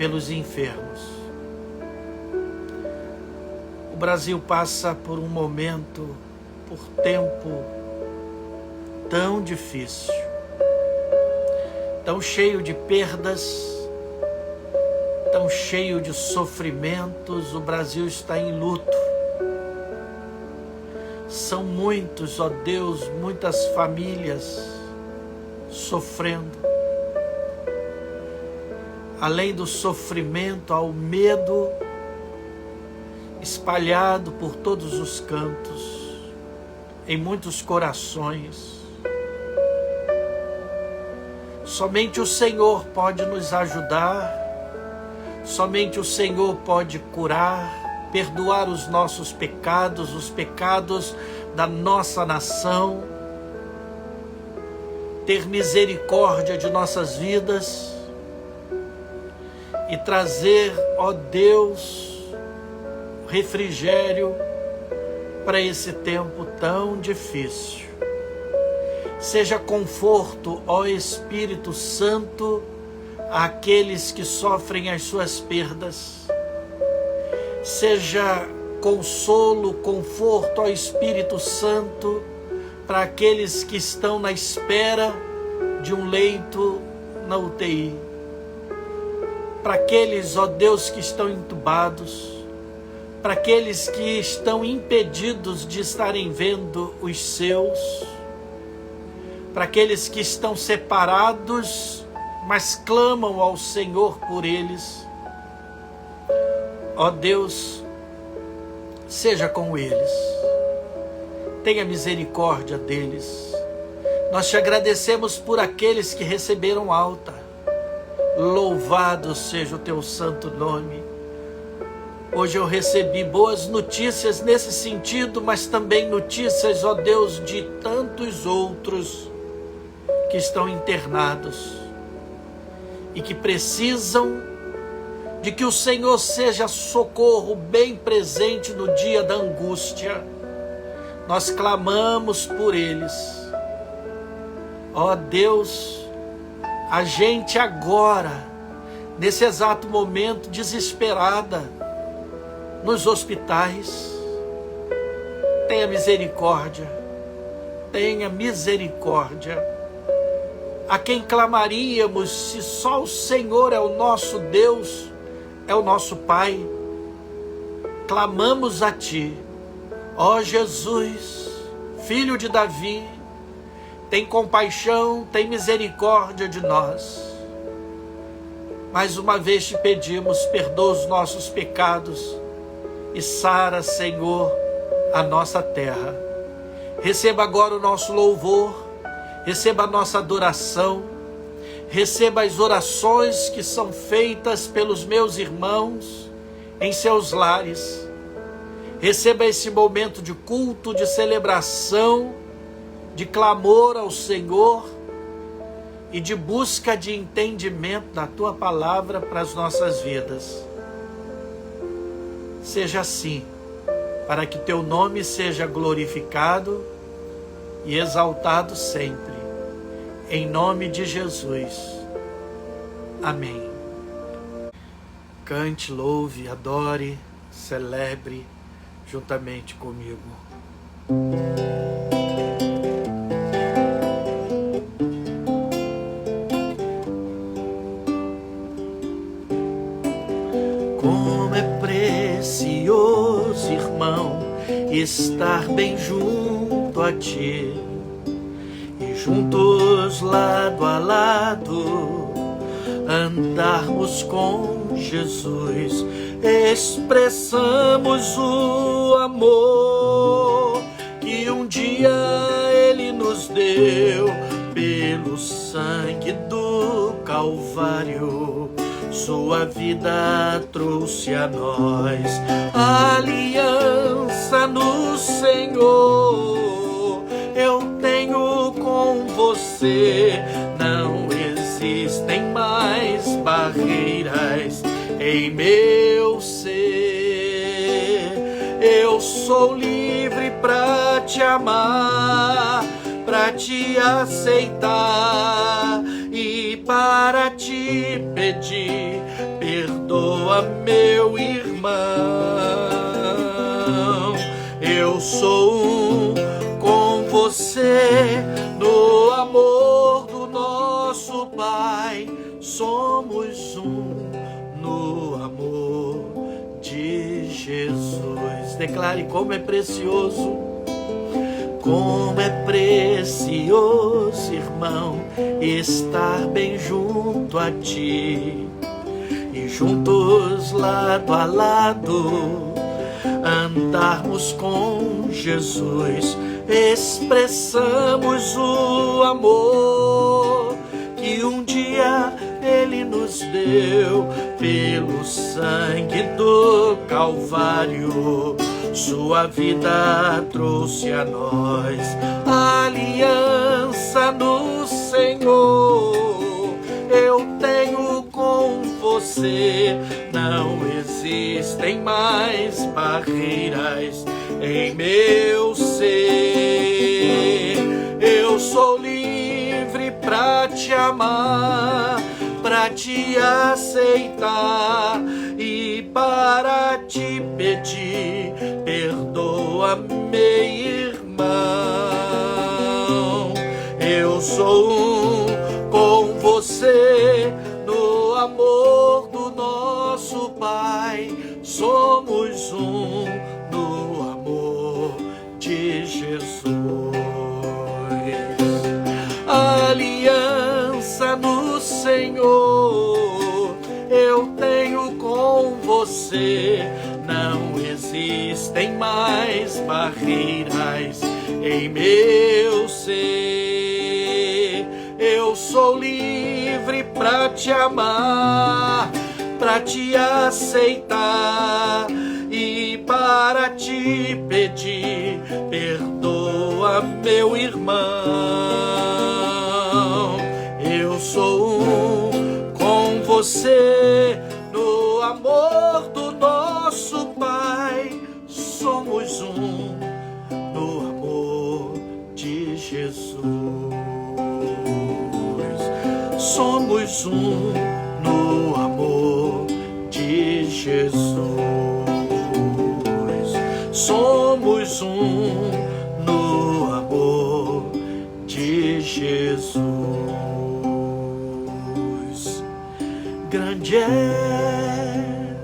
pelos enfermos. O Brasil passa por um momento, por tempo tão difícil, tão cheio de perdas, tão cheio de sofrimentos. O Brasil está em luto. São muitos, ó Deus, muitas famílias sofrendo. Além do sofrimento, há o medo espalhado por todos os cantos, em muitos corações. Somente o Senhor pode nos ajudar, somente o Senhor pode curar, perdoar os nossos pecados, os pecados da nossa nação, ter misericórdia de nossas vidas e trazer, ó Deus, refrigério para esse tempo tão difícil. Seja conforto, ó Espírito Santo, àqueles que sofrem as suas perdas. Seja consolo, conforto, ó Espírito Santo, para aqueles que estão na espera de um leito na UTI. Para aqueles, ó Deus, que estão entubados, para aqueles que estão impedidos de estarem vendo os seus, para aqueles que estão separados, mas clamam ao Senhor por eles. Ó Deus, seja com eles, tenha misericórdia deles. Nós te agradecemos por aqueles que receberam alta. Louvado seja o teu santo nome. Hoje eu recebi boas notícias nesse sentido, mas também notícias, ó Deus, de tantos outros que estão internados e que precisam de que o Senhor seja socorro bem presente no dia da angústia. Nós clamamos por eles. Ó Deus, a gente agora, nesse exato momento, desesperada, nos hospitais, tenha misericórdia, tenha misericórdia. A quem clamaríamos se só o Senhor é o nosso Deus, é o nosso Pai? Clamamos a Ti, ó Jesus, Filho de Davi, tem compaixão, tem misericórdia de nós. Mais uma vez te pedimos, perdoa os nossos pecados e sara, Senhor, a nossa terra. Receba agora o nosso louvor, receba a nossa adoração, receba as orações que são feitas pelos meus irmãos em seus lares. Receba esse momento de culto, de celebração, de clamor ao Senhor e de busca de entendimento da Tua palavra para as nossas vidas. Seja assim, para que Teu nome seja glorificado e exaltado sempre. Em nome de Jesus. Amém. Cante, louve, adore, celebre juntamente comigo. Como é precioso, irmão, estar bem junto a Ti, e juntos lado a lado andarmos com Jesus, expressamos o amor que um dia Ele nos deu pelo sangue do Calvário. Sua vida trouxe a nós aliança no Senhor. Eu tenho com você, não existem mais barreiras em meu ser. Eu sou livre para te amar, para te aceitar e para te pedir perdoa meu irmão. Eu sou um com você no amor do nosso Pai. Somos um no amor de Jesus. Declare como é precioso. Como é precioso, irmão, estar bem junto a ti. E juntos lado a lado andarmos com Jesus, expressamos o amor que um dia Ele nos deu pelo sangue do Calvário. Sua vida trouxe a nós a aliança no Senhor. Eu tenho com você, não existem mais barreiras em meu ser. Eu sou livre pra te amar, pra te aceitar e para te pedir, perdoa meu irmão. Eu sou um com você no amor do nosso Pai. Somos um no amor de Jesus. Aliança no Senhor eu tenho com você. Não existem mais barreiras em meu ser. Eu sou livre pra te amar, pra te aceitar e para te pedir, perdoa meu irmão. Eu sou um com você no amor do nosso Pai. Somos um no amor de Jesus. Somos um no amor de Jesus. Somos um no amor de Jesus. Grande é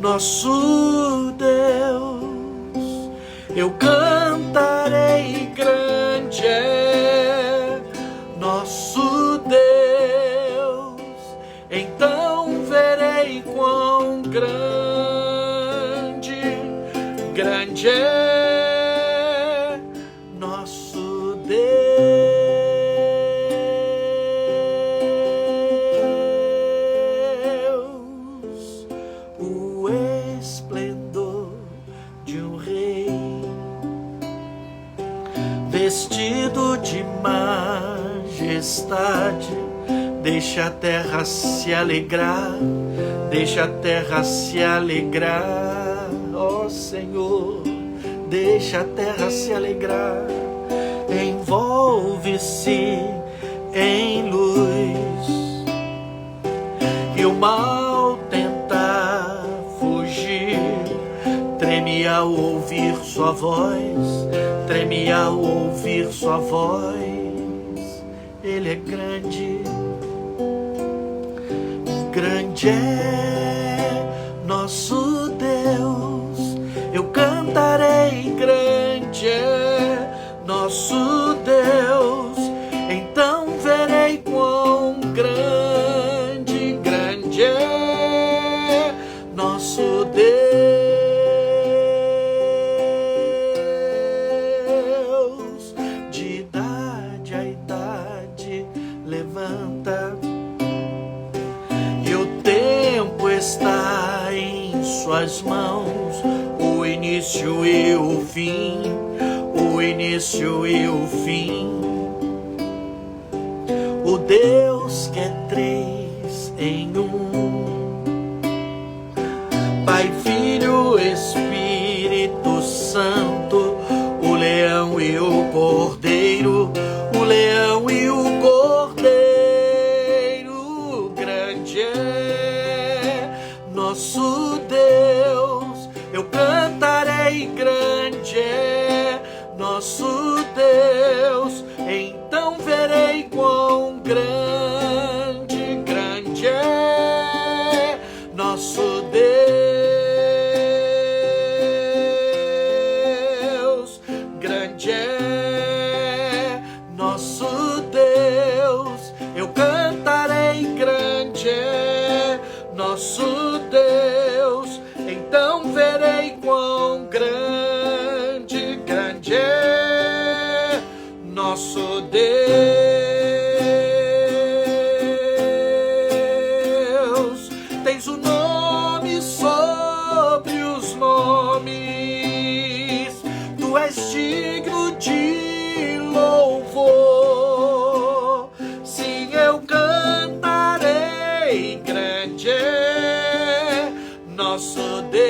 nosso Deus, eu cantarei. Grande é nosso Deus, então verei quão grande é nosso Deus, o esplendor de um rei, vestido de majestade. Deixa a terra se alegrar, deixa a terra se alegrar, ó Senhor, deixa a terra se alegrar. Envolve-se em luz e o mal tenta fugir. Treme ao ouvir sua voz, treme ao ouvir sua voz. Ele é grande, grande é nosso Deus, eu cantarei. Grande é nosso Deus, então verei quão grande é nosso Deus. De idade a idade levanta, e o tempo está em suas mãos, o início e o fim, o início e o fim. O Deus que é três em um, Pai, Filho, Espírito Santo, o leão e o cordeiro, o leão e o cordeiro. Grande é nosso Deus. Eu cantarei, grande é nosso Deus, então verei quão grande, grande é nosso Deus, grande é nosso Deus. Eu cantarei, grande é nosso Deus, então verei quão grande, grande é nosso Deus. Tens o nome sobre os nomes, tu és digno de louvor. Sim, eu cantarei, grande é nosso Deus,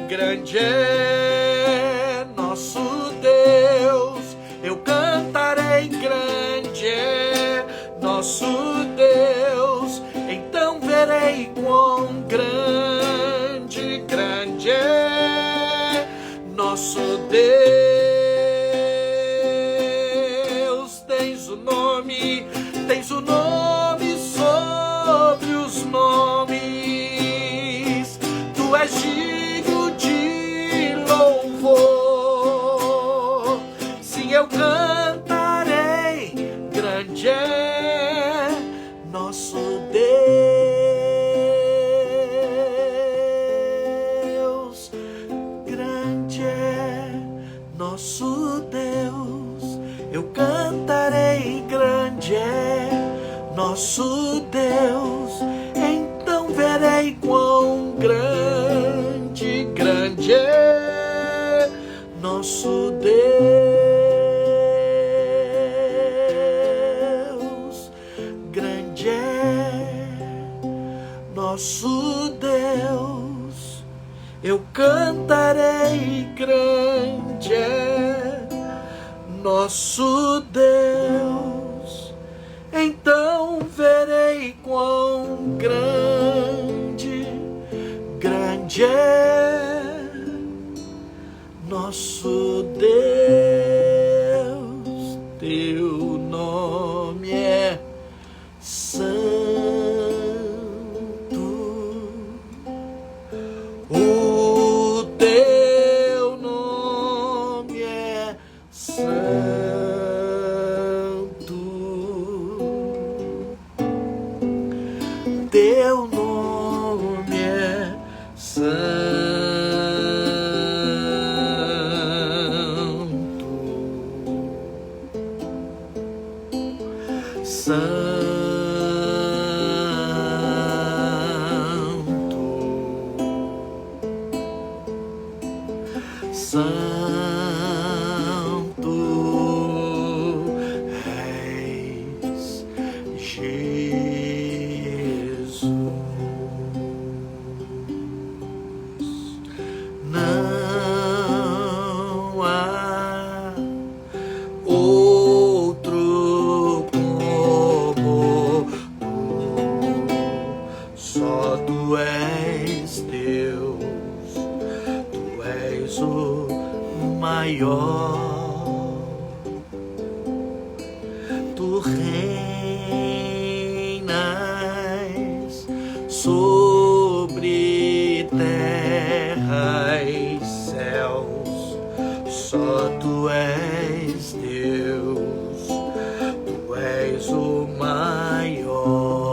grande é nosso Deus. Eu cantarei, grande é nosso Deus, então verei quão grande, grande é nosso Deus. Tens o nome sobre os nomes, tu és digno de louvor. Sim, eu cantarei, grande é nosso Deus, grande é nosso Deus. Eu cantarei, grande é nosso Deus, então verei quão grande, grande é nosso Deus, grande é nosso Deus. Eu cantarei, grande é nosso Deus, então verei quão grande, grande é nosso Deus. Teu nome é santo, o teu nome é santo. Teu nome é santo, santo, santo és Jesus. Não há outro como tu, só tu és Deus, tu és o maior, tu reinas sobre terra e céus, só tu és Deus, tu és o maior,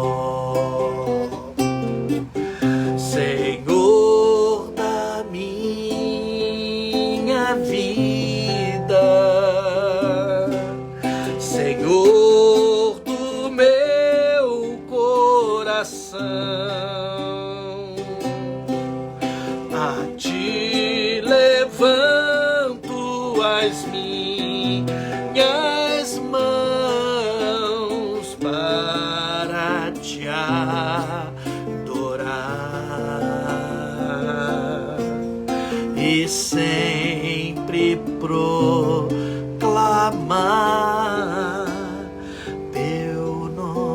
Senhor da minha vida, Senhor do meu coração. A ti levanto as minhas mãos para te adorar e sempre proclamar teu nome.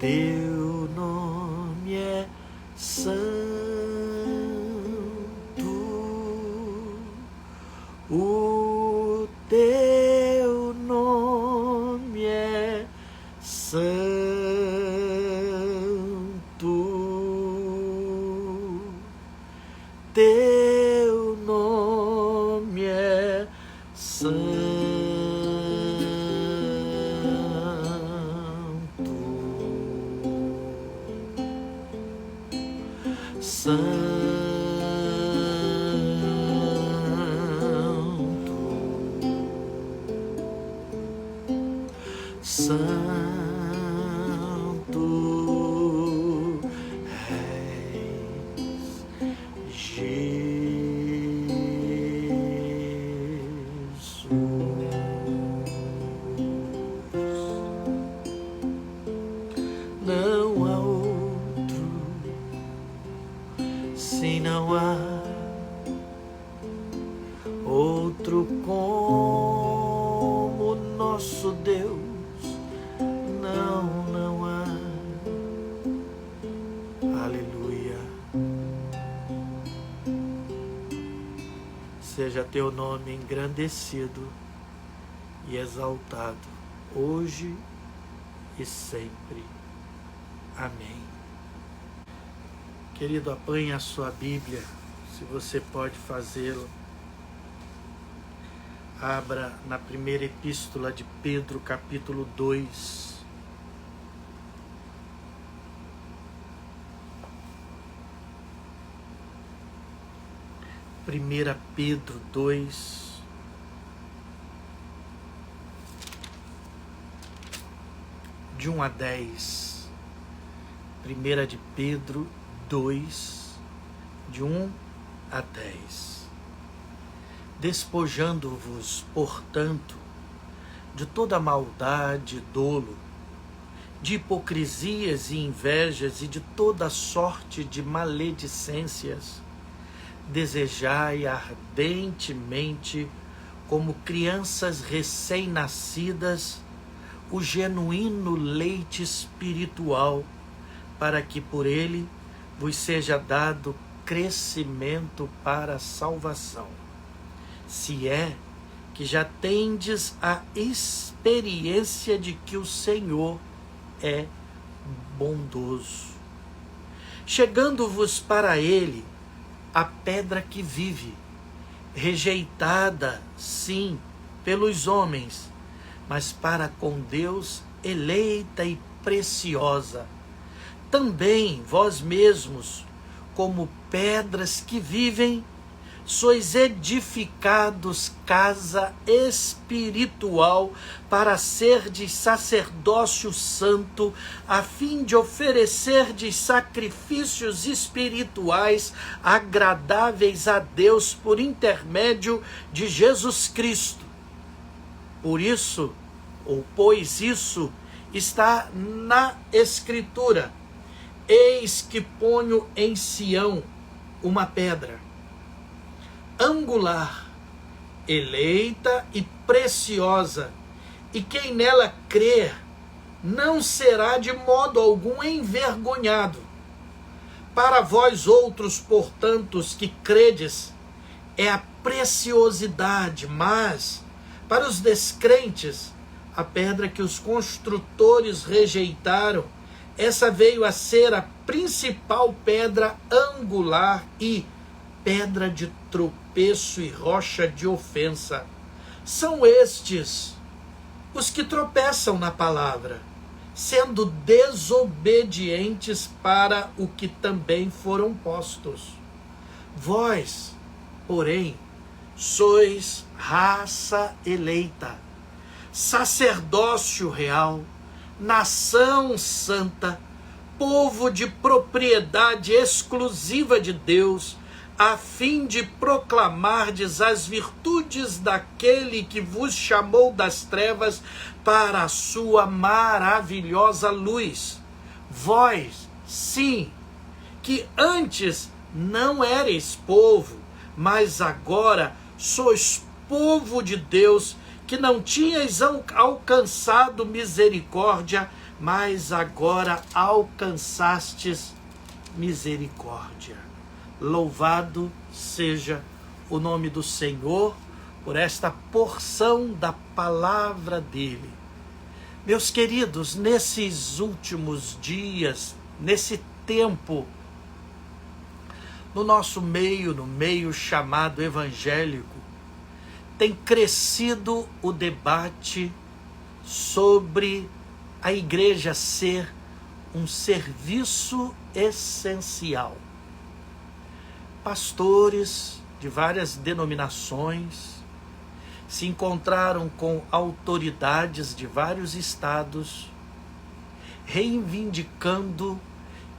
teu nome é santo, o teu nome é santo, teu nome é santo. Santo, Santo és Jesus. Não há outro, se não há outro como nosso Deus, não há. Aleluia. Seja teu nome engrandecido e exaltado, hoje e sempre. Amém. Querido, apanhe a sua Bíblia, se você pode fazê-lo. Abra na primeira epístola de Pedro, capítulo 2. Primeira Pedro 2. De 1 a 10. Primeira de Pedro 2, de 1 a 10. Despojando-vos, portanto, de toda maldade e dolo, de hipocrisias e invejas e de toda sorte de maledicências, desejai ardentemente, como crianças recém-nascidas, o genuíno leite espiritual, para que por ele vos seja dado crescimento para a salvação, se é que já tendes a experiência de que o Senhor é bondoso. Chegando-vos para ele, a pedra que vive, rejeitada, sim, pelos homens, mas para com Deus eleita e preciosa. Também vós mesmos, como pedras que vivem, sois edificados casa espiritual para serdes sacerdócio santo, a fim de oferecerdes sacrifícios espirituais agradáveis a Deus por intermédio de Jesus Cristo. Por isso, ou pois isso, está na Escritura: eis que ponho em Sião uma pedra angular, eleita e preciosa, e quem nela crer não será de modo algum envergonhado. Para vós outros, portanto, os que credes, é a preciosidade, mas para os descrentes, a pedra que os construtores rejeitaram, essa veio a ser a principal pedra angular e pedra de tropeço e rocha de ofensa. São estes os que tropeçam na palavra, sendo desobedientes para o que também foram postos. Vós, porém, sois raça eleita, sacerdócio real, nação santa, povo de propriedade exclusiva de Deus, a fim de proclamardes as virtudes daquele que vos chamou das trevas para a sua maravilhosa luz. Vós, sim, que antes não erais povo, mas agora sois povo de Deus, que não tinhais alcançado misericórdia, mas agora alcançastes misericórdia. Louvado seja o nome do Senhor por esta porção da palavra dele. Meus queridos, nesses últimos dias, nesse tempo, no nosso meio, no meio chamado evangélico, tem crescido o debate sobre a igreja ser um serviço essencial. Pastores de várias denominações se encontraram com autoridades de vários estados, reivindicando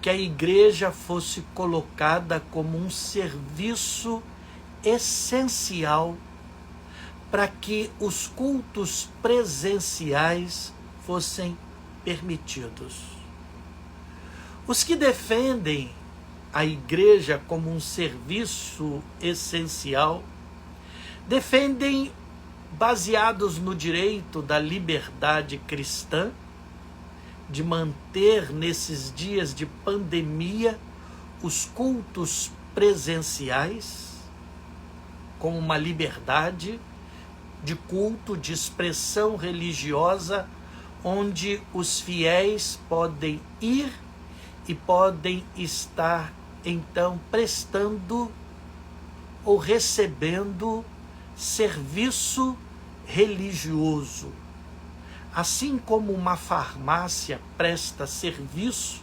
que a igreja fosse colocada como um serviço essencial para que os cultos presenciais fossem permitidos. Os que defendem a igreja como um serviço essencial defendem baseados no direito da liberdade cristã de manter nesses dias de pandemia os cultos presenciais como uma liberdade de culto, de expressão religiosa, onde os fiéis podem ir e podem estar, então, prestando ou recebendo serviço religioso. Assim como uma farmácia presta serviço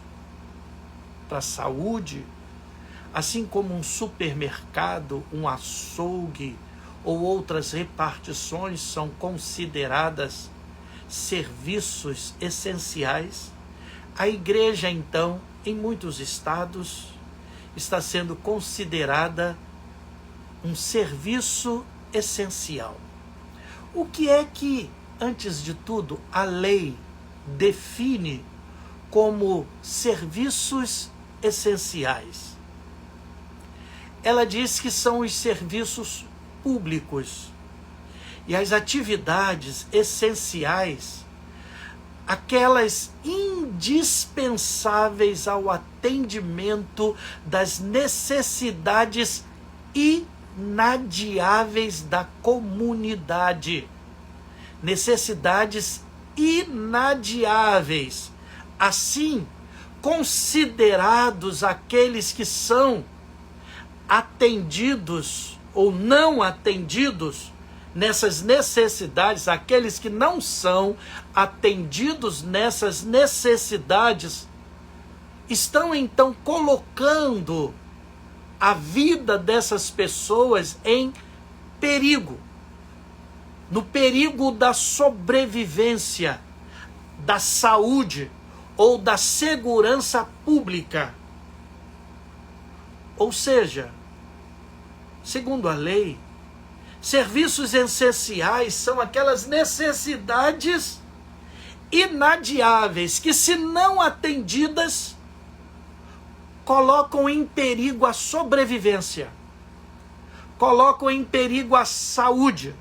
para a saúde, assim como um supermercado, um açougue ou outras repartições são consideradas serviços essenciais, a igreja, então, em muitos estados, está sendo considerada um serviço essencial. O que é que, antes de tudo, a lei define como serviços essenciais? Ela diz que são os serviços públicos e as atividades essenciais, aquelas indispensáveis ao atendimento das necessidades inadiáveis da comunidade. Necessidades inadiáveis. Assim, considerados aqueles que são atendidos ou não atendidos nessas necessidades, aqueles que não são atendidos nessas necessidades, estão então colocando a vida dessas pessoas em perigo, no perigo da sobrevivência, da saúde ou da segurança pública. Ou seja, segundo a lei, serviços essenciais são aquelas necessidades inadiáveis que, se não atendidas, colocam em perigo a sobrevivência, colocam em perigo a saúde,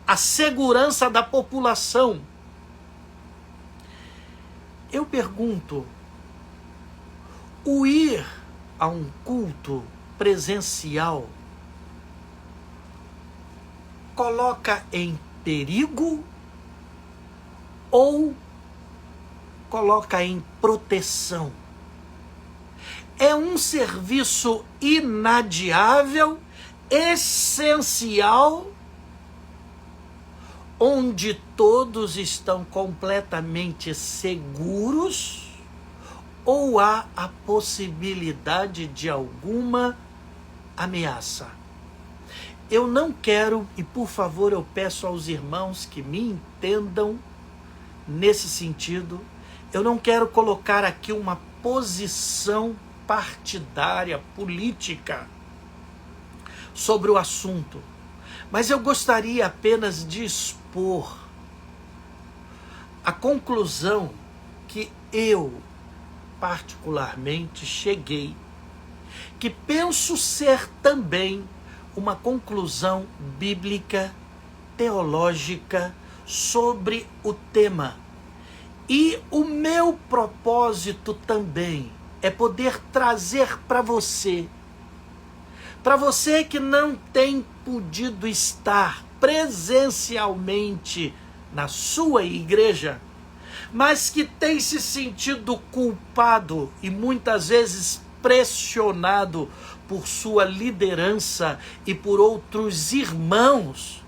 a segurança da população. Eu pergunto, o ir a um culto presencial coloca em perigo ou coloca em proteção? É um serviço inadiável, essencial, onde todos estão completamente seguros, ou há a possibilidade de alguma ameaça? Eu não quero, e por favor eu peço aos irmãos que me entendam nesse sentido, eu não quero colocar aqui uma posição partidária, política, sobre o assunto, mas eu gostaria apenas de expor a conclusão que eu, particularmente, cheguei, que penso ser também uma conclusão bíblica, teológica, sobre o tema. E o meu propósito também é poder trazer para você que não tem podido estar presencialmente na sua igreja, mas que tem se sentido culpado e muitas vezes pressionado por sua liderança e por outros irmãos.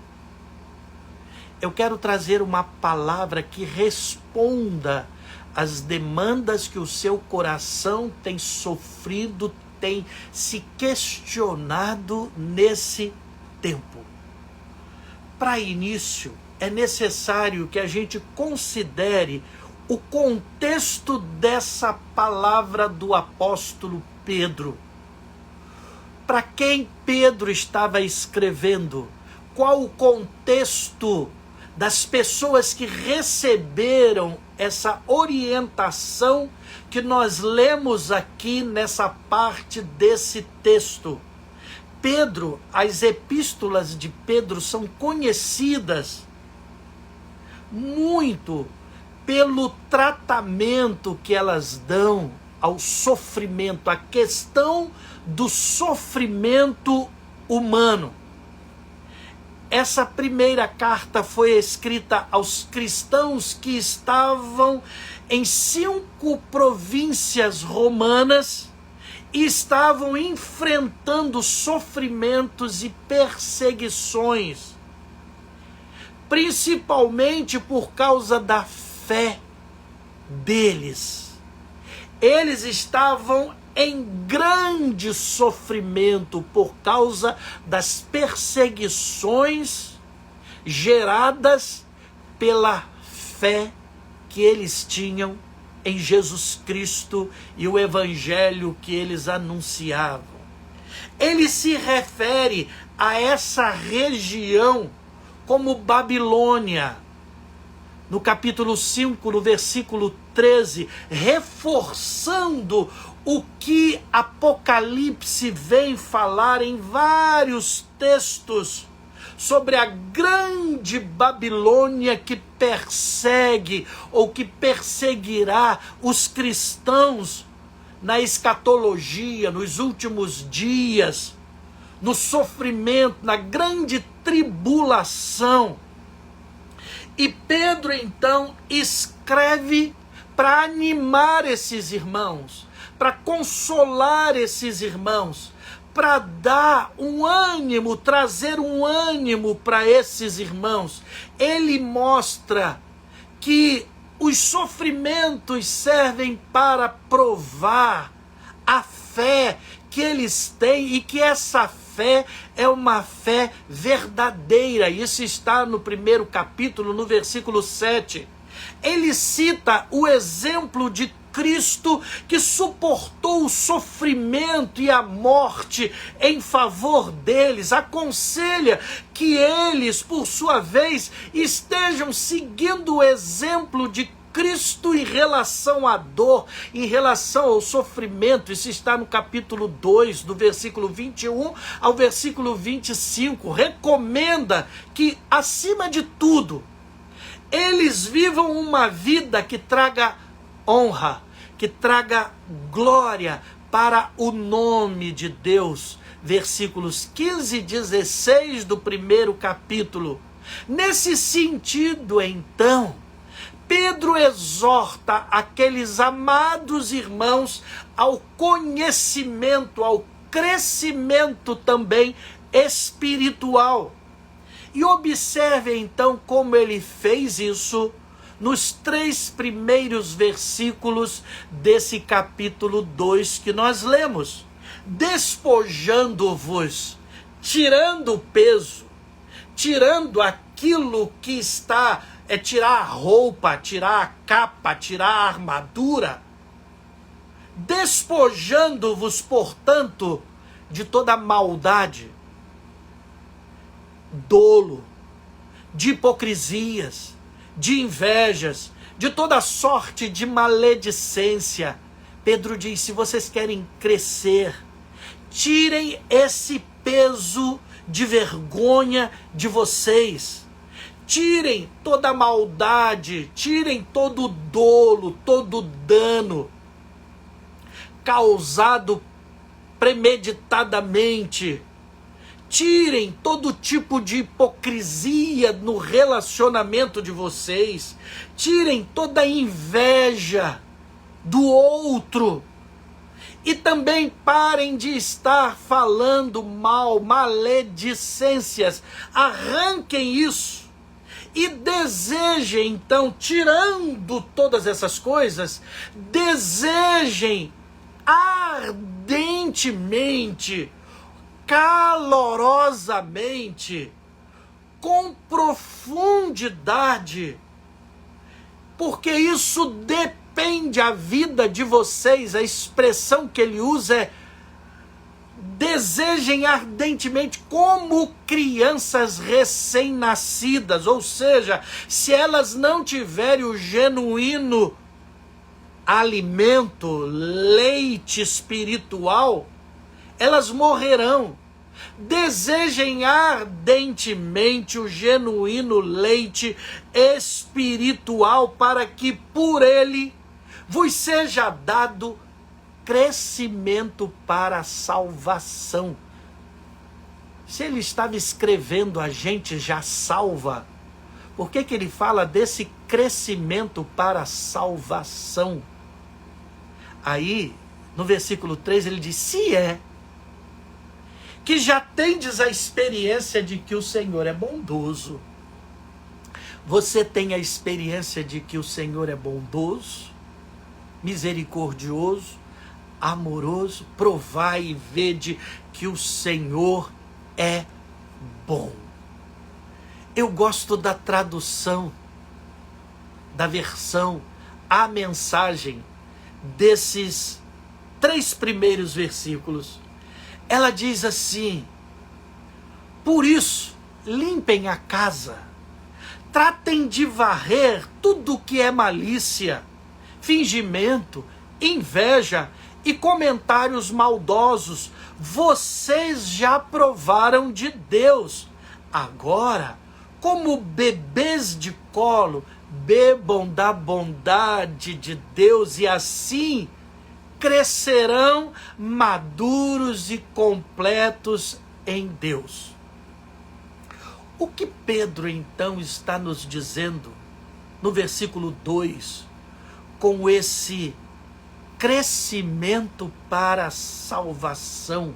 Eu quero trazer uma palavra que responda às demandas que o seu coração tem sofrido, tem se questionado nesse tempo. Para início, é necessário que a gente considere o contexto dessa palavra do apóstolo Pedro. Para quem Pedro estava escrevendo? Qual o contexto das pessoas que receberam essa orientação que nós lemos aqui nessa parte desse texto? Pedro, as epístolas de Pedro são conhecidas muito pelo tratamento que elas dão ao sofrimento, a questão do sofrimento humano. Essa primeira carta foi escrita aos cristãos que estavam em 5 províncias romanas e estavam enfrentando sofrimentos e perseguições, principalmente por causa da fé deles. Eles estavam em grande sofrimento por causa das perseguições geradas pela fé que eles tinham em Jesus Cristo e o evangelho que eles anunciavam. Ele se refere a essa região como Babilônia, no capítulo 5, no versículo 13, reforçando o que Apocalipse vem falar em vários textos sobre a grande Babilônia que persegue ou que perseguirá os cristãos na escatologia, nos últimos dias, no sofrimento, na grande tribulação. E Pedro então escreve para animar esses irmãos, para consolar esses irmãos, para dar um ânimo, trazer um ânimo para esses irmãos. Ele mostra que os sofrimentos servem para provar a fé que eles têm e que essa fé é uma fé verdadeira. Isso está no 1º capítulo, no versículo 7. Ele cita o exemplo de Cristo que suportou o sofrimento e a morte em favor deles. Aconselha que eles, por sua vez, estejam seguindo o exemplo de Cristo em relação à dor, em relação ao sofrimento. Isso está no capítulo 2, do versículo 21 ao versículo 25. Recomenda que, acima de tudo, eles vivam uma vida que traga honra, que traga glória para o nome de Deus. Versículos 15 e 16 do 1º capítulo. Nesse sentido, então, Pedro exorta aqueles amados irmãos ao conhecimento, ao crescimento também espiritual. E observe então como ele fez isso nos 3 primeiros versículos desse capítulo 2 que nós lemos. Despojando-vos, tirando o peso, tirando aquilo que está, tirar a roupa, tirar a capa, tirar a armadura. Despojando-vos, portanto, de toda maldade, dolo, de hipocrisias, de invejas, de toda sorte de maledicência. Pedro diz: se vocês querem crescer, tirem esse peso de vergonha de vocês. tirem toda a maldade, tirem todo o dolo, todo o dano causado premeditadamente. Tirem todo tipo de hipocrisia no relacionamento de vocês. Tirem toda a inveja do outro. E também parem de estar falando mal, maledicências. Arranquem isso. E desejem, então, tirando todas essas coisas, desejem ardentemente, calorosamente, com profundidade, porque isso depende a vida de vocês. A expressão que ele usa é: desejem ardentemente como crianças recém-nascidas, ou seja, se elas não tiverem o genuíno alimento, leite espiritual, elas morrerão. Desejem ardentemente o genuíno leite espiritual, para que por ele vos seja dado crescimento para a salvação. Se ele estava escrevendo a gente já salva, por que ele fala desse crescimento para a salvação? Aí, no versículo 3, ele diz: se é que já tendes a experiência de que o Senhor é bondoso. Você tem a experiência de que o Senhor é bondoso, misericordioso, amoroso? Provai e vede que o Senhor é bom. Eu gosto da tradução, da versão, a mensagem desses 3 primeiros versículos. Ela diz assim: por isso, limpem a casa, tratem de varrer tudo que é malícia, fingimento, inveja e comentários maldosos. Vocês já provaram de Deus. Agora, como bebês de colo, bebam da bondade de Deus e assim crescerão maduros e completos em Deus. O que Pedro então está nos dizendo no versículo 2, com esse crescimento para a salvação?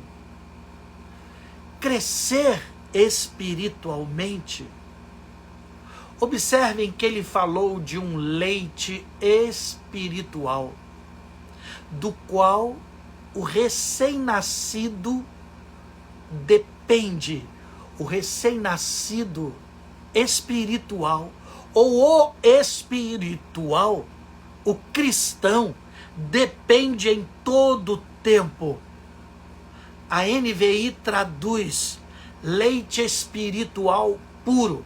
Crescer espiritualmente. Observem que ele falou de um leite espiritual, do qual o recém-nascido depende. O recém-nascido espiritual, ou o espiritual, o cristão, depende em todo tempo. A NVI traduz leite espiritual puro.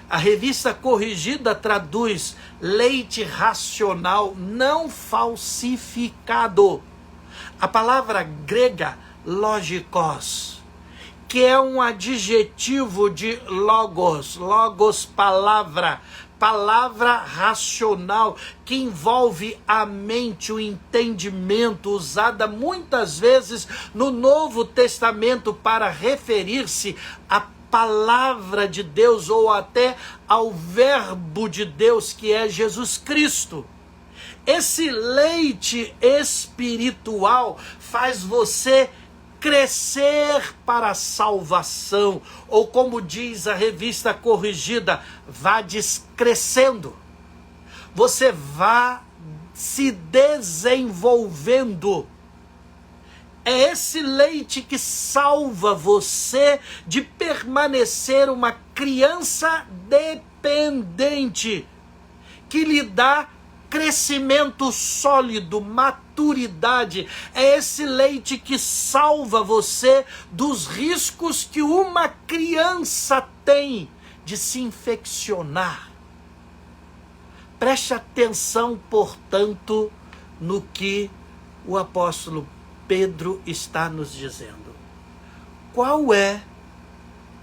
A Revista Corrigida traduz leite racional não falsificado. A palavra grega logikos, que é um adjetivo de logos, palavra racional, que envolve a mente, o entendimento, usada muitas vezes no Novo Testamento para referir-se à palavra de Deus ou até ao verbo de Deus, que é Jesus Cristo. Esse leite espiritual faz você crescer para a salvação, ou como diz a Revista Corrigida, vá descrescendo. Você vá se desenvolvendo. É esse leite que salva você de permanecer uma criança dependente, que lhe dá crescimento sólido, maturidade. É esse leite que salva você dos riscos que uma criança tem de se infeccionar. Preste atenção, portanto, no que o apóstolo Pedro está nos dizendo. Qual é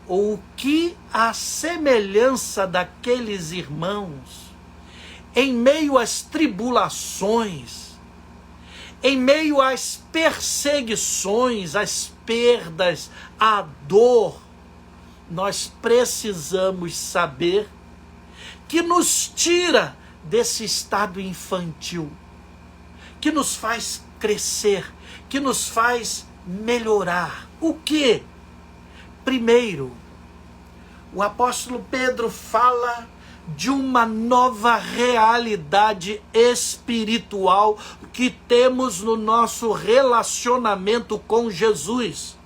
o que a semelhança daqueles irmãos, em meio às tribulações, em meio às perseguições, às perdas, à dor, nós precisamos saber que nos tira desse estado infantil, que nos faz crescer, que nos faz melhorar. O quê? Primeiro, o apóstolo Pedro fala de uma nova realidade espiritual que temos no nosso relacionamento com Jesus.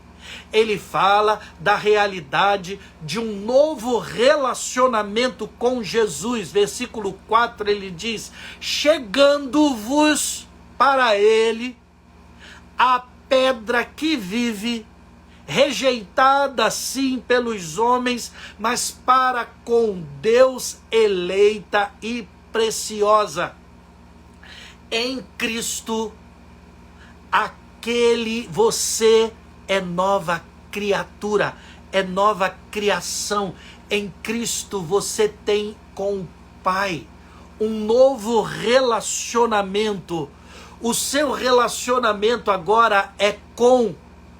Ele fala da realidade de um novo relacionamento com Jesus. Versículo 4, ele diz: chegando-vos para ele a pedra que vive, rejeitada sim pelos homens, mas para com Deus eleita e preciosa. Em Cristo, você é nova criatura, é nova criação. Em Cristo você tem com o Pai um novo relacionamento. O seu relacionamento agora é com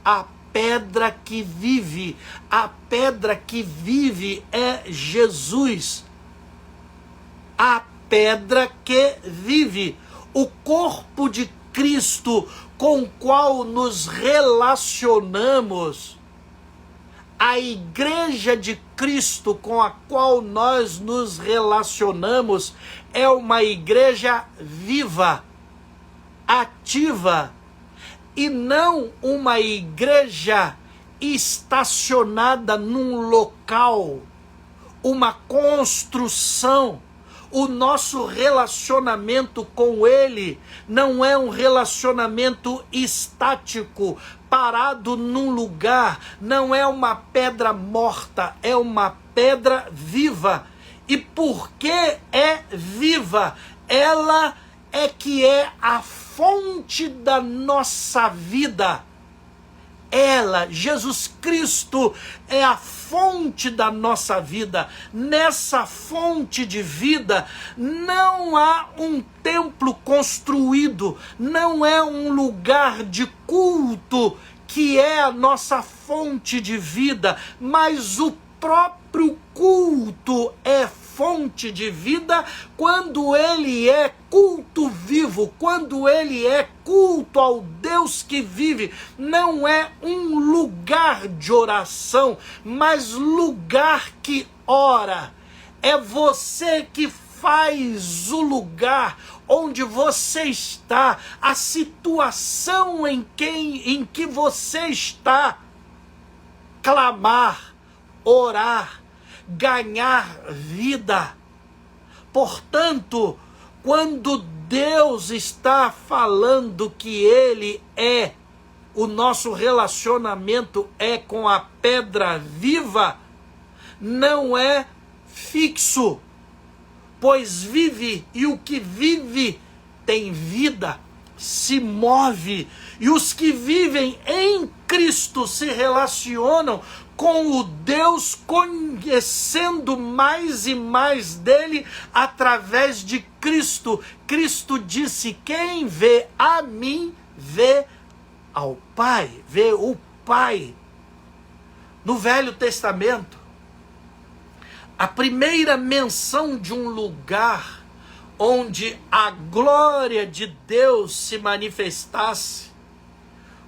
a pedra que vive. A pedra que vive é Jesus. A pedra que vive. O corpo de Cristo com o qual nos relacionamos. A igreja de Cristo com a qual nós nos relacionamos é uma igreja viva, ativa, e não uma igreja estacionada num local, uma construção. O nosso relacionamento com Ele não é um relacionamento estático, parado num lugar, não é uma pedra morta, é uma pedra viva. E porque é viva, ela é que é a fonte da nossa vida. Ela, Jesus Cristo, é a fonte da nossa vida. Nessa fonte de vida não há um templo construído, não é um lugar de culto que é a nossa fonte de vida, mas o próprio culto é fonte de vida quando ele é culto vivo, quando ele é culto ao Deus que vive. Não é um lugar de oração, mas lugar que ora. É você que faz o lugar onde você está, a situação em que você está, clamar, orar, ganhar vida. Portanto, quando Deus está falando que Ele é, o nosso relacionamento é com a pedra viva, não é fixo, pois vive, e o que vive tem vida, se move, e os que vivem em Cristo se relacionam com o Deus, conhecendo mais e mais dele através de Cristo. Cristo disse: quem vê a mim, vê ao Pai, vê o Pai. No Velho Testamento, a primeira menção de um lugar onde a glória de Deus se manifestasse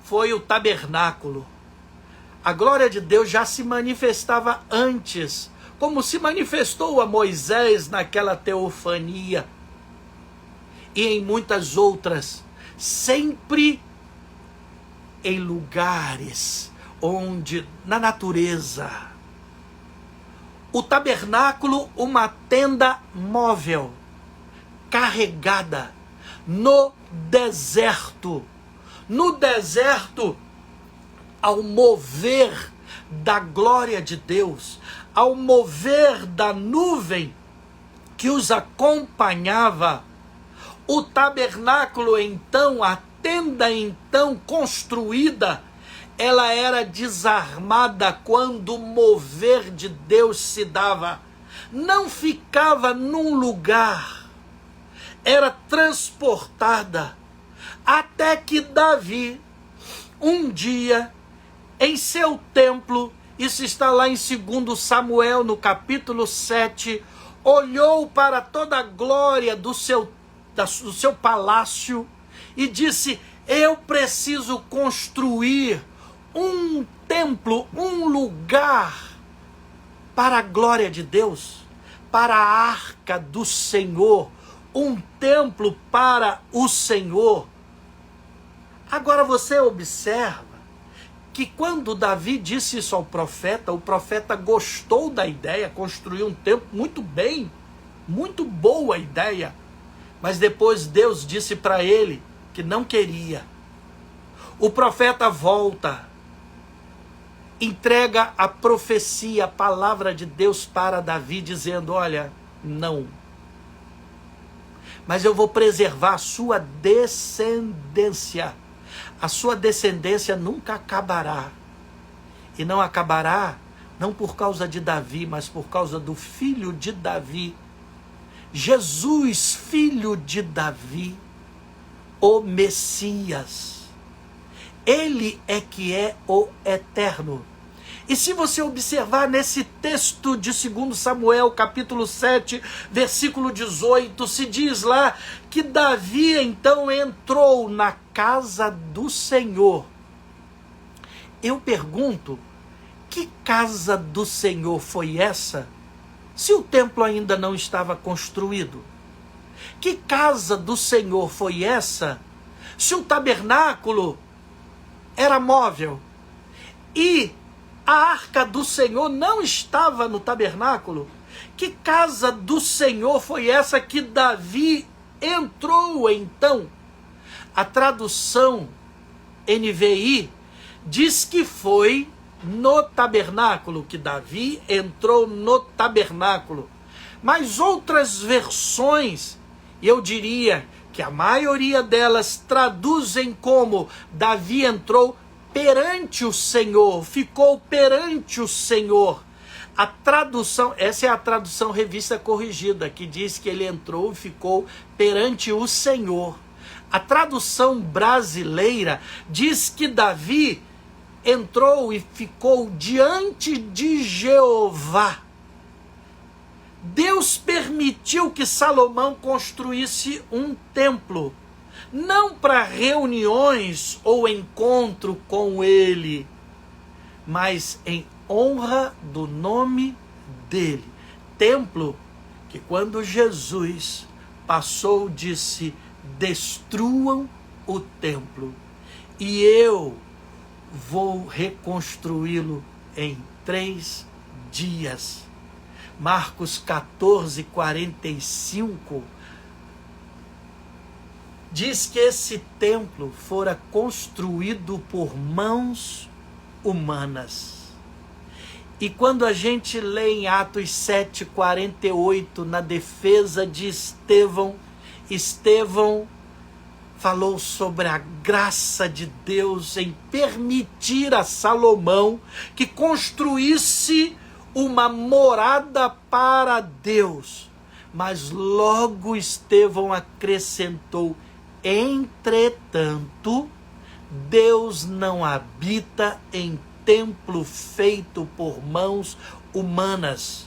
foi o tabernáculo. A glória de Deus já se manifestava antes, como se manifestou a Moisés naquela teofania e em muitas outras, sempre em lugares onde, na natureza. O tabernáculo, uma tenda móvel, carregada, no deserto. No deserto, ao mover da glória de Deus, ao mover da nuvem que os acompanhava, o tabernáculo então, a tenda então construída, ela era desarmada quando o mover de Deus se dava. Não ficava num lugar, era transportada, até que Davi, um dia, em seu templo, isso está lá em 2 Samuel, no capítulo 7, olhou para toda a glória do seu palácio e disse: eu preciso construir um templo, um lugar para a glória de Deus, para a arca do Senhor, um templo para o Senhor. Agora você observa que quando Davi disse isso ao profeta, o profeta gostou da ideia, construiu um templo, muito bem, muito boa ideia, mas depois Deus disse para ele que não queria. O profeta volta, entrega a profecia, a palavra de Deus para Davi, dizendo: olha, não, mas eu vou preservar a sua descendência. A sua descendência nunca acabará. E não acabará, não por causa de Davi, mas por causa do filho de Davi. Jesus, filho de Davi, o Messias. Ele é que é o eterno. E se você observar nesse texto de 2 Samuel, capítulo 7, versículo 18, se diz lá que Davi então entrou na casa do Senhor. Eu pergunto, que casa do Senhor foi essa, se o templo ainda não estava construído? Que casa do Senhor foi essa, se o tabernáculo era móvel e a arca do Senhor não estava no tabernáculo? Que casa do Senhor foi essa que Davi entrou então? A tradução NVI diz que foi no tabernáculo, que Davi entrou no tabernáculo. Mas outras versões, eu diria que a maioria delas traduzem como Davi entrou perante o Senhor, ficou perante o Senhor. A tradução, essa é a tradução Revista Corrigida, que diz que ele entrou e ficou perante o Senhor. A tradução brasileira diz que Davi entrou e ficou diante de Jeová. Deus permitiu que Salomão construísse um templo, não para reuniões ou encontro com ele, mas em honra do nome dele. Templo que quando Jesus passou disse: destruam o templo e eu vou reconstruí-lo em 3 dias. Marcos 14, 45 diz que esse templo fora construído por mãos humanas. E quando a gente lê em Atos 7, 48, na defesa de Estevão, Estevão falou sobre a graça de Deus em permitir a Salomão que construísse uma morada para Deus. Mas logo Estevão acrescentou: entretanto, Deus não habita em templo feito por mãos humanas,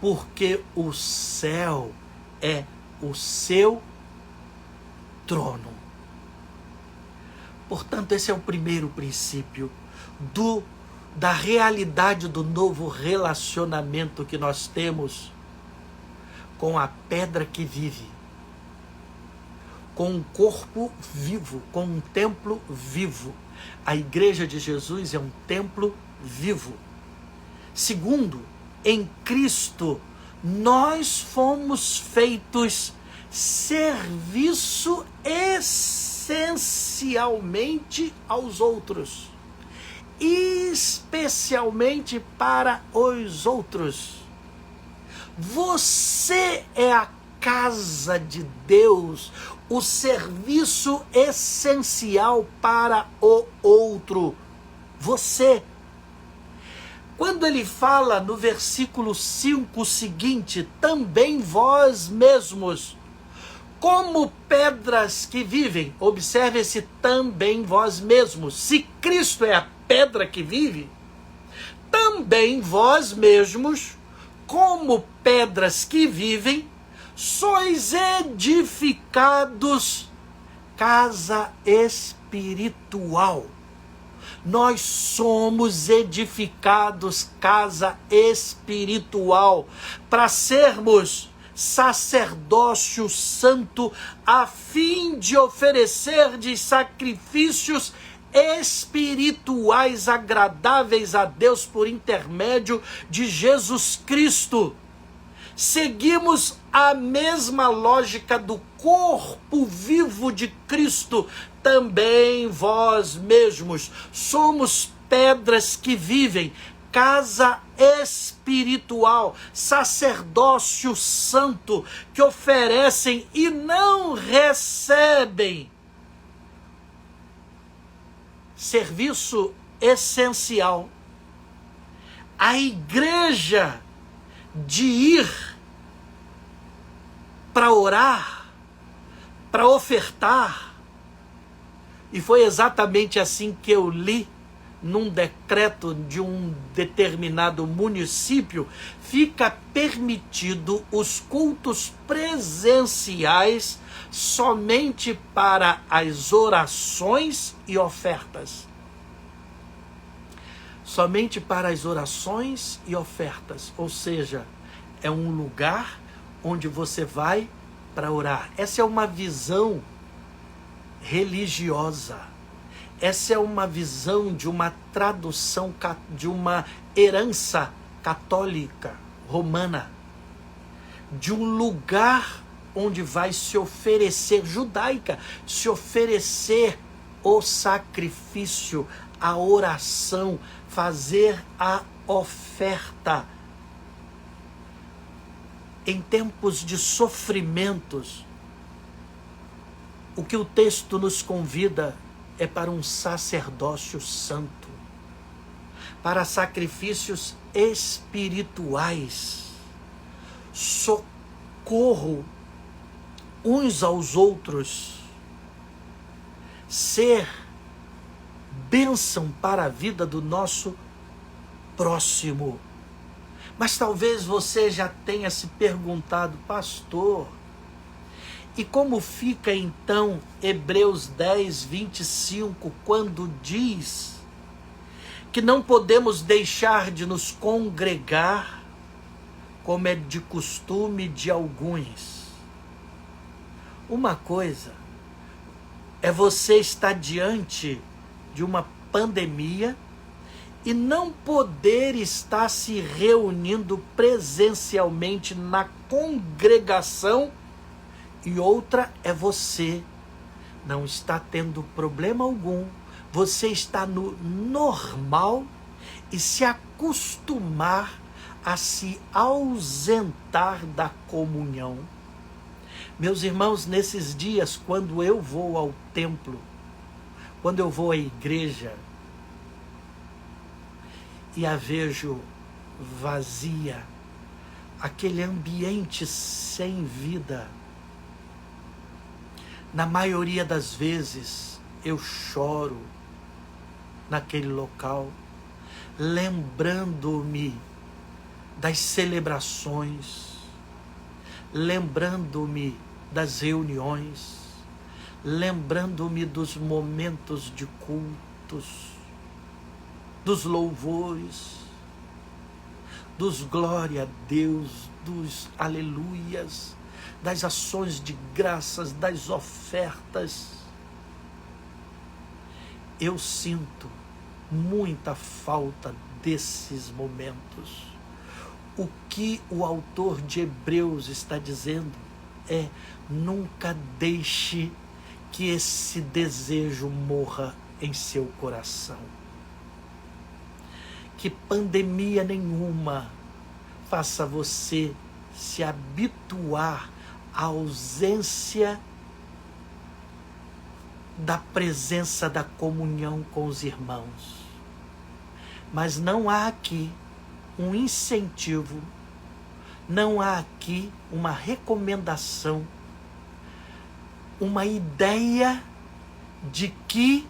porque o céu é o seu trono. Portanto, esse é o primeiro princípio da realidade do novo relacionamento que nós temos com a pedra que vive, com um corpo vivo, com um templo vivo. A igreja de Jesus é um templo vivo. Segundo, em Cristo, nós fomos feitos serviço essencialmente aos outros, especialmente para os outros. Você é a casa de Deus, o serviço essencial para o outro. Você. Quando ele fala no versículo 5 seguinte, também vós mesmos, como pedras que vivem, observe esse também vós mesmos. Se Cristo é a pedra que vive, também vós mesmos, como pedras que vivem, sois edificados casa espiritual. Nós somos edificados casa espiritual para sermos sacerdócio santo, a fim de oferecer de sacrifícios espirituais agradáveis a Deus por intermédio de Jesus Cristo. Seguimos a mesma lógica do corpo vivo de Cristo. Também vós mesmos somos pedras que vivem, casa espiritual, sacerdócio santo, que oferecem e não recebem serviço essencial. A igreja de ir para orar, para ofertar, e foi exatamente assim que eu li num decreto de um determinado município, fica permitido os cultos presenciais somente para as orações e ofertas. Somente para as orações e ofertas, ou seja, é um lugar onde você vai para orar. Essa é uma visão religiosa. Essa é uma visão de uma tradução, de uma herança católica, romana, de um lugar onde vai se oferecer, judaica, se oferecer o sacrifício, a oração, fazer a oferta. Em tempos de sofrimentos, o que o texto nos convida é para um sacerdócio santo, para sacrifícios espirituais, socorro uns aos outros, ser bênção para a vida do nosso próximo. Mas talvez você já tenha se perguntado, pastor, e como fica então Hebreus 10, 25, quando diz que não podemos deixar de nos congregar, como é de costume de alguns? Uma coisa é você estar diante de uma pandemia e não poder estar se reunindo presencialmente na congregação, e outra é você não está tendo problema algum, você está no normal e se acostumar a se ausentar da comunhão. Meus irmãos, nesses dias, quando eu vou ao templo, quando eu vou à igreja e a vejo vazia, aquele ambiente sem vida, na maioria das vezes eu choro naquele local, lembrando-me das celebrações, lembrando-me das reuniões, lembrando-me dos momentos de cultos, dos louvores, dos glória a Deus, dos aleluias, das ações de graças, das ofertas. Eu sinto muita falta desses momentos. O que o autor de Hebreus está dizendo é: nunca deixe que esse desejo morra em seu coração. Que pandemia nenhuma faça você se habituar à ausência da presença da comunhão com os irmãos. Mas não há aqui um incentivo, não há aqui uma recomendação, uma ideia de que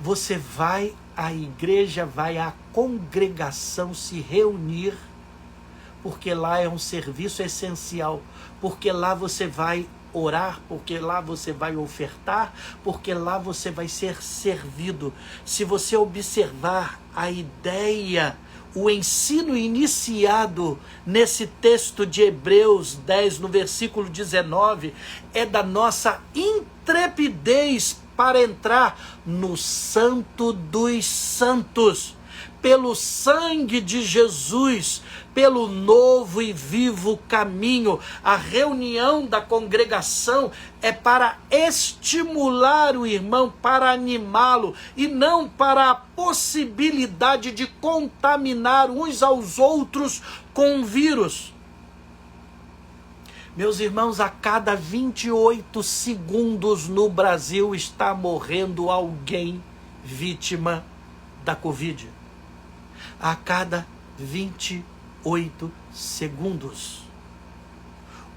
você vai à igreja, vai à congregação se reunir, porque lá é um serviço essencial, porque lá você vai orar, porque lá você vai ofertar, porque lá você vai ser servido. Se você observar a ideia, o ensino iniciado nesse texto de Hebreus 10, no versículo 19, é da nossa intrepidez para entrar no Santo dos Santos, pelo sangue de Jesus, pelo novo e vivo caminho. A reunião da congregação é para estimular o irmão, para animá-lo, e não para a possibilidade de contaminar uns aos outros com o vírus. Meus irmãos, a cada 28 segundos no Brasil está morrendo alguém vítima da Covid. A cada 28 segundos.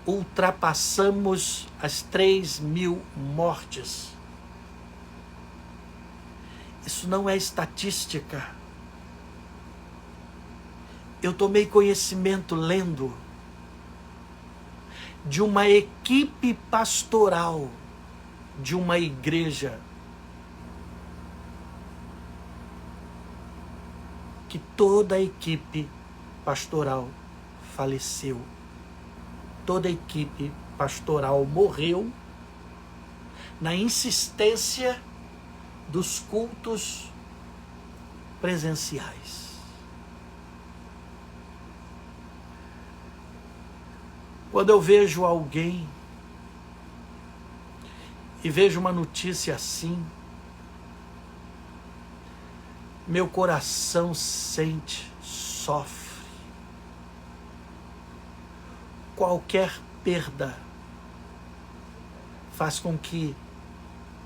Ultrapassamos as 3.000 mortes. Isso não é estatística. Eu tomei conhecimento lendo de uma equipe pastoral de uma igreja que toda a equipe pastoral faleceu. Toda a equipe pastoral morreu na insistência dos cultos presenciais. Quando eu vejo alguém e vejo uma notícia assim, meu coração sente, sofre. Qualquer perda faz com que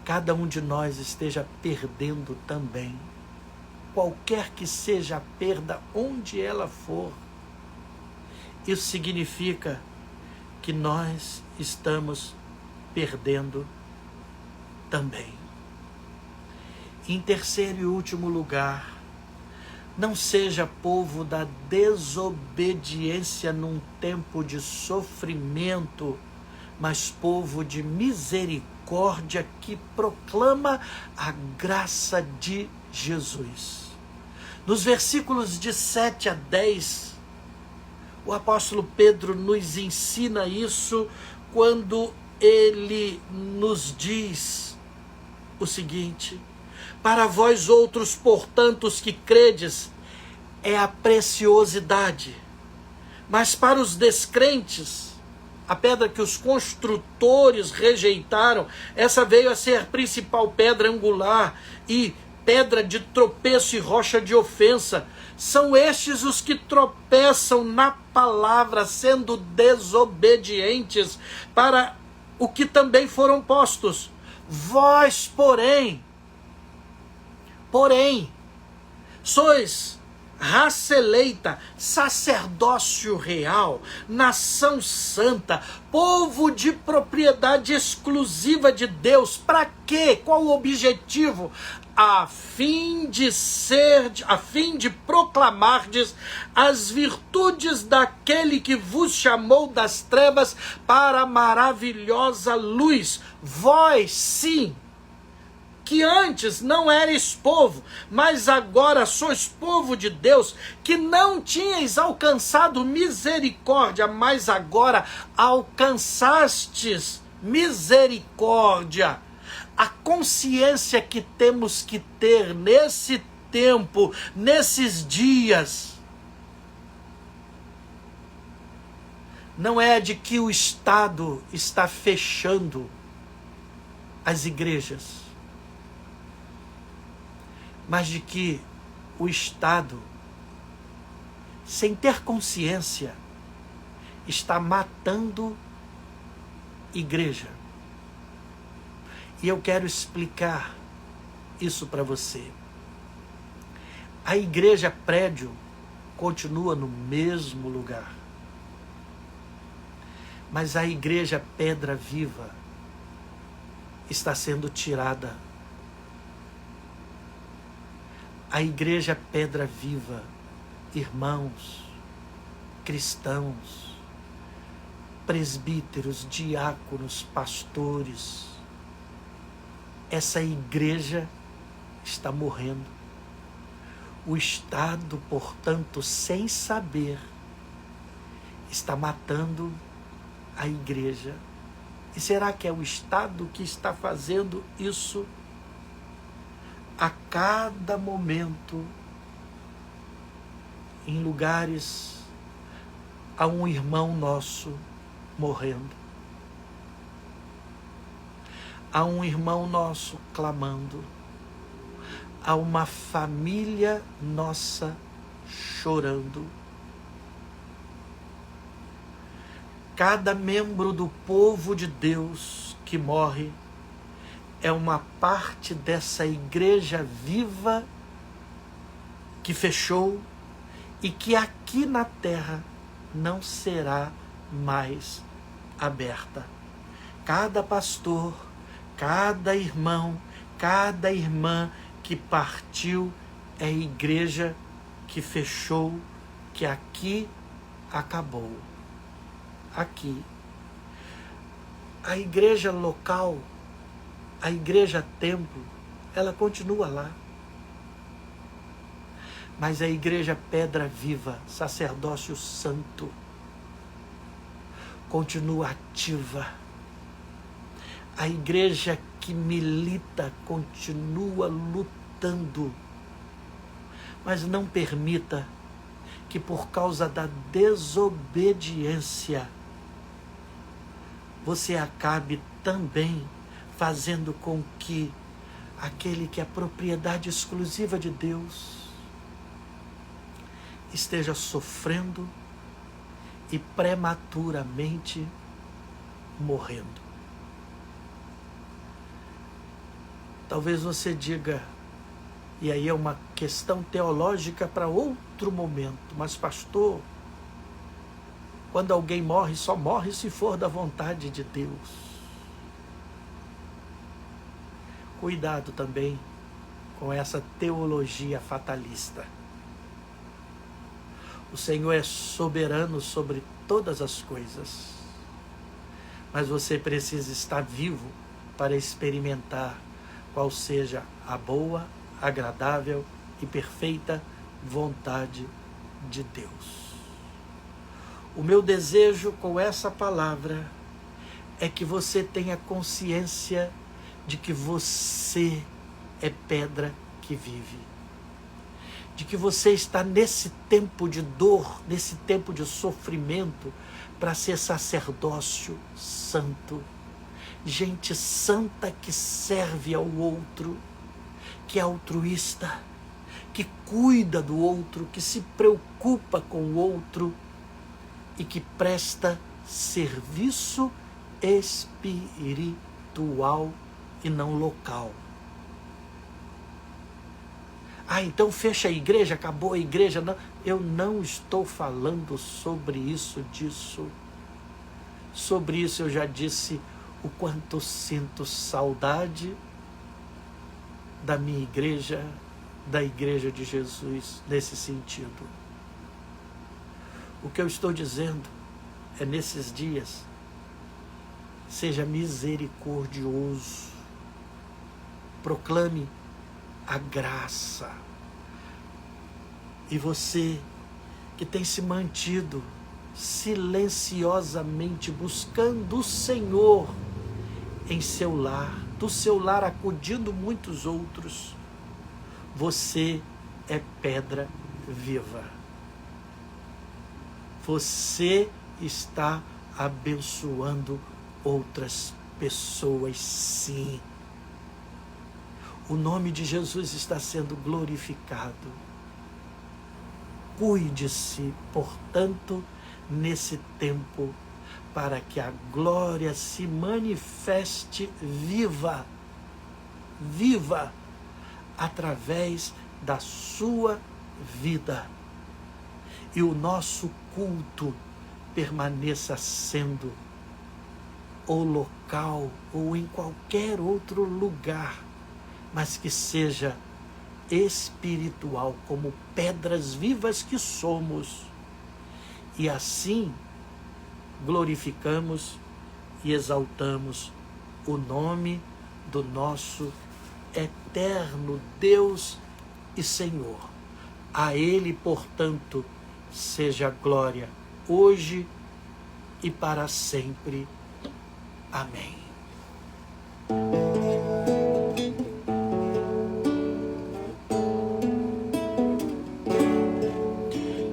cada um de nós esteja perdendo também. Qualquer que seja a perda, onde ela for, isso significa que nós estamos perdendo também. Em terceiro e último lugar, não seja povo da desobediência num tempo de sofrimento, mas povo de misericórdia que proclama a graça de Jesus. Nos versículos de 7 a 10, o apóstolo Pedro nos ensina isso quando ele nos diz o seguinte: para vós outros, portanto, os que credes, é a preciosidade. Mas para os descrentes, a pedra que os construtores rejeitaram, essa veio a ser a principal pedra angular e pedra de tropeço e rocha de ofensa. São estes os que tropeçam na palavra, sendo desobedientes para o que também foram postos. Vós, porém, sois raça eleita, sacerdócio real, nação santa, povo de propriedade exclusiva de Deus. Para quê? Qual o objetivo? A fim de proclamardes as virtudes daquele que vos chamou das trevas para a maravilhosa luz. Vós, sim, que antes não erais povo, mas agora sois povo de Deus, que não tinhais alcançado misericórdia, mas agora alcançastes misericórdia. A consciência que temos que ter nesse tempo, nesses dias, não é de que o Estado está fechando as igrejas, mas de que o Estado, sem ter consciência, está matando igreja. E eu quero explicar isso para você. A igreja prédio continua no mesmo lugar. Mas a igreja pedra viva está sendo tirada. A igreja pedra viva, irmãos, cristãos, presbíteros, diáconos, pastores, essa igreja está morrendo. O Estado, portanto, sem saber, está matando a igreja. E será que é o Estado que está fazendo isso? A cada momento, em lugares, há um irmão nosso morrendo. Há um irmão nosso clamando. Há uma família nossa chorando. Cada membro do povo de Deus que morre é uma parte dessa igreja viva que fechou e que aqui na terra não será mais aberta. Cada pastor, cada irmão, cada irmã que partiu é a igreja que fechou, que aqui acabou. Aqui. A igreja local, a igreja templo, ela continua lá. Mas a igreja pedra viva, sacerdócio santo, continua ativa. A igreja que milita continua lutando. Mas não permita que por causa da desobediência você acabe também fazendo com que aquele que é propriedade exclusiva de Deus esteja sofrendo e prematuramente morrendo. Talvez você diga, e aí é uma questão teológica para outro momento, mas pastor, quando alguém morre, só morre se for da vontade de Deus. Cuidado também com essa teologia fatalista. O Senhor é soberano sobre todas as coisas, mas você precisa estar vivo para experimentar qual seja a boa, agradável e perfeita vontade de Deus. O meu desejo com essa palavra é que você tenha consciência de que você é pedra que vive. De que você está nesse tempo de dor, nesse tempo de sofrimento, para ser sacerdócio santo. Gente santa que serve ao outro, que é altruísta, que cuida do outro, que se preocupa com o outro e que presta serviço espiritual e não local. Ah, então fecha a igreja, acabou a igreja. Não, eu não estou falando sobre isso, disso. Sobre isso eu já disse o quanto sinto saudade da minha igreja, da igreja de Jesus, nesse sentido. O que eu estou dizendo é, nesses dias, seja misericordioso, proclame a graça. E você que tem se mantido silenciosamente buscando o Senhor em seu lar, do seu lar acudindo muitos outros, você é pedra viva. Você está abençoando outras pessoas, sim. O nome de Jesus está sendo glorificado. Cuide-se, portanto, nesse tempo, para que a glória se manifeste viva, através da sua vida. E o nosso culto permaneça sendo ou local ou em qualquer outro lugar, mas que seja espiritual, como pedras vivas que somos. E assim glorificamos e exaltamos o nome do nosso eterno Deus e Senhor. A Ele, portanto, seja glória, hoje e para sempre. Amém.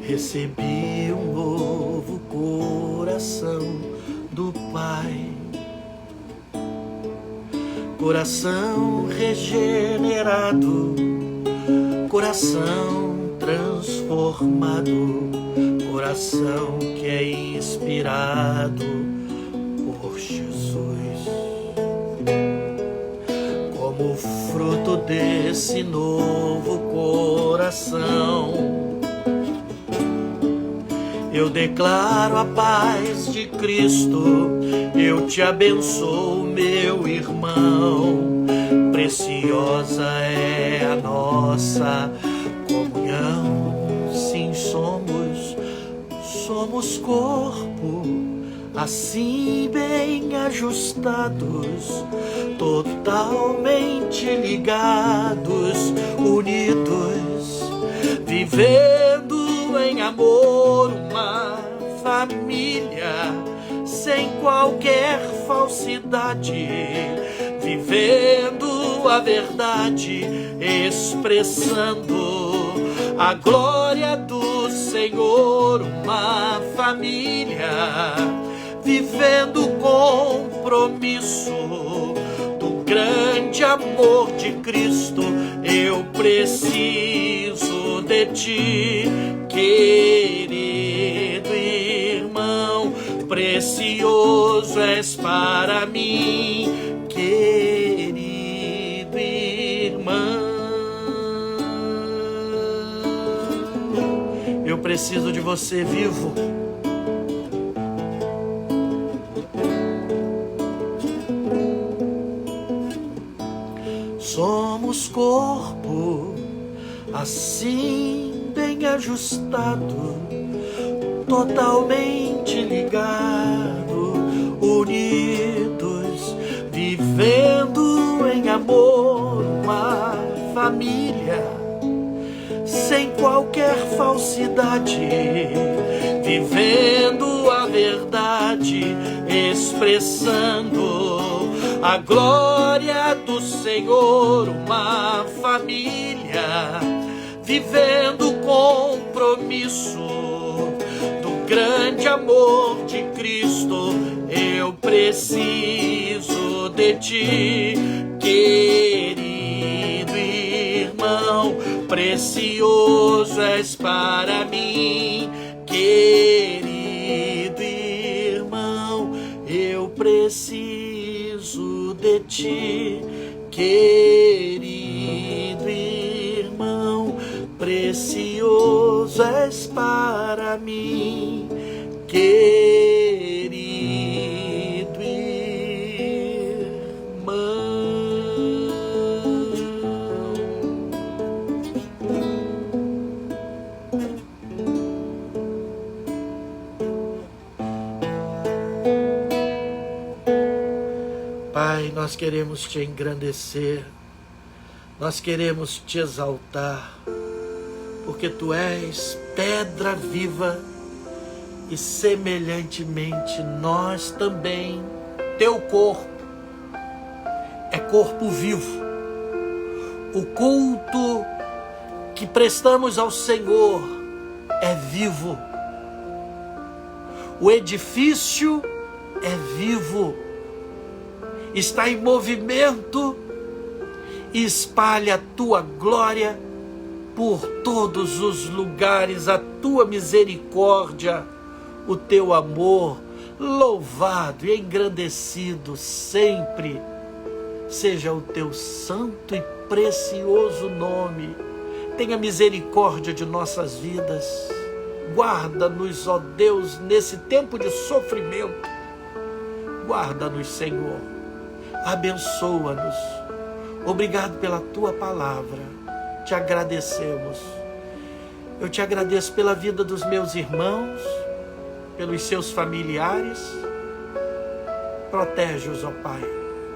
Recebi um novo coração do Pai, coração regenerado, coração transformado, coração que é inspirado por Jesus. Como fruto desse novo coração, eu declaro a paz de Cristo, eu te abençoo, meu irmão. Preciosa é a nossa comunhão. Sim, somos corpo, assim bem ajustados, totalmente ligados, unidos, vivendo em amor, uma família sem qualquer falsidade, vivendo a verdade, expressando a glória do Senhor, uma família vivendo o compromisso do grande amor de Cristo. Eu preciso de ti, querido irmão, precioso és para mim, querido irmão. Eu preciso de você vivo. Somos corpo, assim bem ajustado, totalmente ligado, unidos, vivendo em amor, uma família sem qualquer falsidade, vivendo a verdade, expressando a glória do Senhor, uma família vivendo o compromisso do grande amor de Cristo. Eu preciso de ti, querido irmão, precioso és para mim, querido irmão. Eu preciso de ti, querido irmão, precioso és para mim, querido irmão. Pai, nós queremos te engrandecer, nós queremos te exaltar, porque tu és pedra viva e semelhantemente nós também, teu corpo é corpo vivo. O culto que prestamos ao Senhor é vivo. O edifício é vivo, está em movimento e espalha a tua glória por todos os lugares, a tua misericórdia, o teu amor, louvado e engrandecido sempre seja o teu santo e precioso nome, tenha misericórdia de nossas vidas. Guarda-nos, ó Deus, nesse tempo de sofrimento. Guarda-nos, Senhor. Abençoa-nos. Obrigado pela tua palavra. Te agradecemos. Eu te agradeço pela vida dos meus irmãos, pelos seus familiares. Protege-os, ó Pai.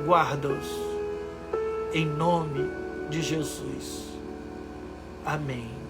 Guarda-os. Em nome de Jesus. Amém.